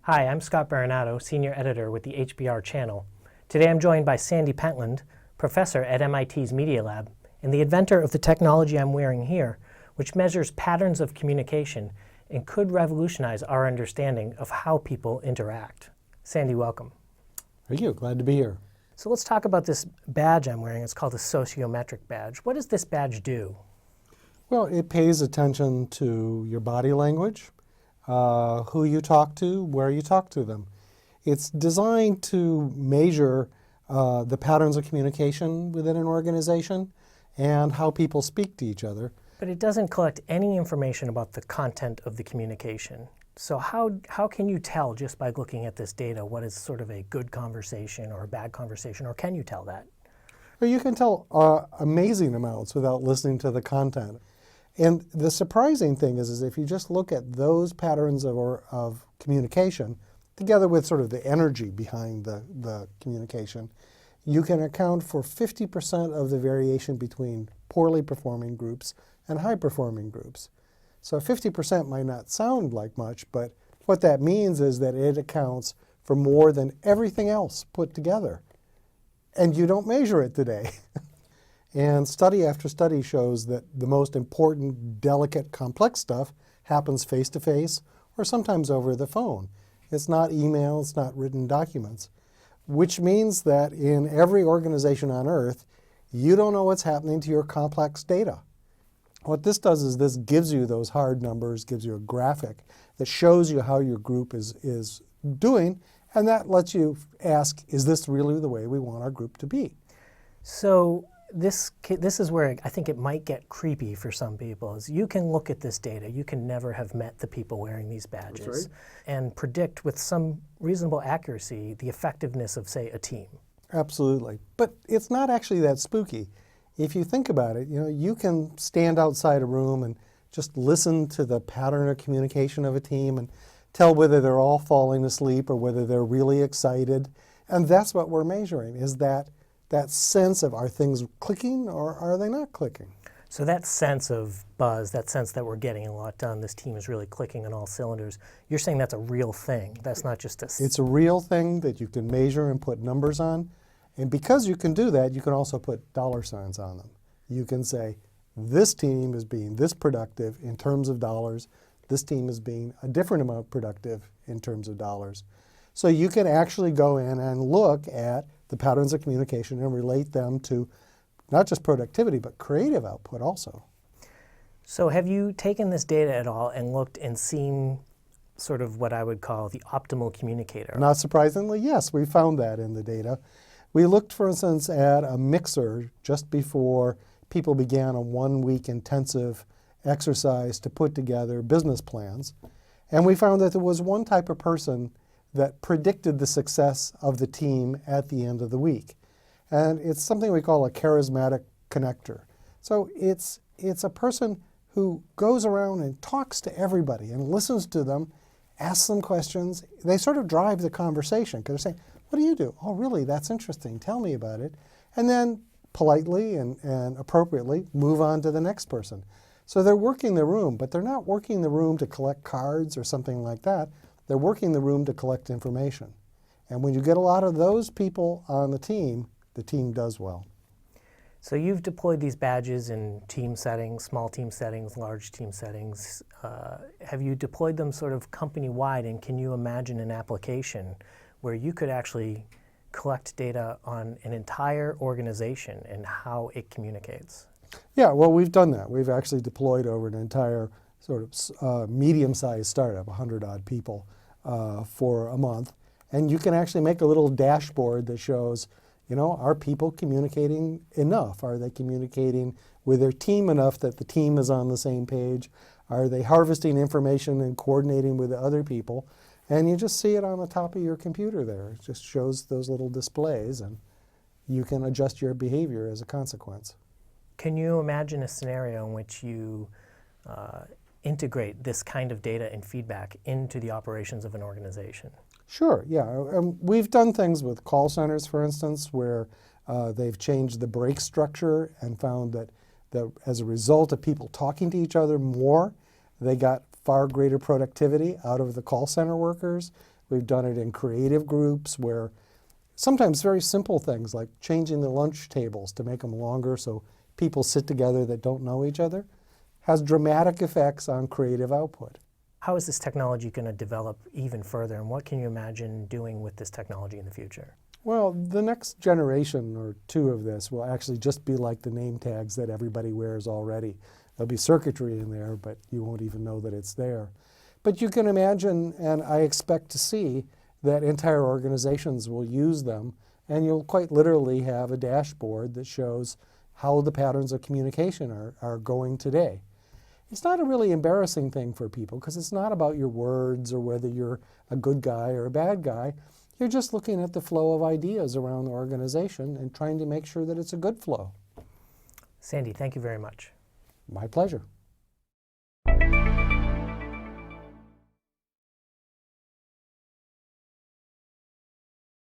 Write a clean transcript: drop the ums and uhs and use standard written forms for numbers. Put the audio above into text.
Hi, I'm Scott Baronato, Senior Editor with the HBR channel. Today I'm joined by Sandy Pentland, Professor at MIT's Media Lab, and the inventor of the technology I'm wearing here, which measures patterns of communication and could revolutionize our understanding of how people interact. Sandy, welcome. Thank you. Glad to be here. So let's talk about this badge I'm wearing. It's called the Sociometric badge. What does this badge do? Well, it pays attention to your body language, who you talk to, where you talk to them. It's designed to measure the patterns of communication within an organization and how people speak to each other. But it doesn't collect any information about the content of the communication. So how can you tell just by looking at this data what is sort of a good conversation or a bad conversation, or can you tell that? Well, you can tell amazing amounts without listening to the content. And the surprising thing is if you just look at those patterns of communication, together with sort of the energy behind the communication, you can account for 50% of the variation between poorly performing groups and high-performing groups. So 50% might not sound like much, but what that means is that it accounts for more than everything else put together. And you don't measure it today. And study after study shows that the most important, delicate, complex stuff happens face-to-face or sometimes over the phone. It's not email, it's not written documents, which means that in every organization on Earth, you don't know what's happening to your complex data. What this does is this gives you those hard numbers, gives you a graphic that shows you how your group is doing, and that lets you ask, is this really the way we want our group to be? So this is where I think it might get creepy for some people, is you can look at this data, you can never have met the people wearing these badges, That's right, and predict with some reasonable accuracy the effectiveness of, say, a team. Absolutely. But it's not actually that spooky. If you think about it, you can stand outside a room and just listen to the pattern of communication of a team and tell whether they're all falling asleep or whether they're really excited. And that's what we're measuring, is that sense of, are things clicking or are they not clicking? So that sense of buzz, that sense that we're getting a lot done, this team is really clicking on all cylinders, you're saying that's a real thing. That's not just a... It's a real thing that you can measure and put numbers on. And because you can do that, you can also put dollar signs on them. You can say, this team is being this productive in terms of dollars. This team is being a different amount productive in terms of dollars. So you can actually go in and look at the patterns of communication and relate them to not just productivity, but creative output also. So have you taken this data at all and looked and seen sort of what I would call the optimal communicator? Not surprisingly, yes, we found that in the data. We looked, for instance, at a mixer just before people began a 1-week intensive exercise to put together business plans. And we found that there was one type of person that predicted the success of the team at the end of the week. And it's something we call a charismatic connector. So it's a person who goes around and talks to everybody and listens to them, asks them questions. They sort of drive the conversation because they're saying, what do you do? Oh, really? That's interesting. Tell me about it. And then politely and appropriately move on to the next person. So they're working the room, but they're not working the room to collect cards or something like that. They're working the room to collect information. And when you get a lot of those people on the team does well. So you've deployed these badges in team settings, small team settings, large team settings. Have you deployed them sort of company-wide, and can you imagine an application where you could actually collect data on an entire organization and how it communicates? Yeah, well, we've done that. We've actually deployed over an entire sort of medium-sized startup, 100-odd people, for a month. And you can actually make a little dashboard that shows, are people communicating enough? Are they communicating with their team enough that the team is on the same page? Are they harvesting information and coordinating with the other people? And you just see it on the top of your computer there. It just shows those little displays, and you can adjust your behavior as a consequence. Can you imagine a scenario in which you integrate this kind of data and feedback into the operations of an organization? Sure, yeah. We've done things with call centers, for instance, where they've changed the break structure and found that as a result of people talking to each other more, they got far greater productivity out of the call center workers We've done it in creative groups where sometimes very simple things like changing the lunch tables to make them longer so people sit together that don't know each other has dramatic effects on creative output. How is this technology going to develop even further, and what can you imagine doing with this technology in the future? Well, the next generation or two of this will actually just be like the name tags that everybody wears already. There'll be circuitry in there, but you won't even know that it's there. But you can imagine, and I expect to see, that entire organizations will use them, and you'll quite literally have a dashboard that shows how the patterns of communication are going today. It's not a really embarrassing thing for people because it's not about your words or whether you're a good guy or a bad guy. You're just looking at the flow of ideas around the organization and trying to make sure that it's a good flow. Sandy, thank you very much. My pleasure.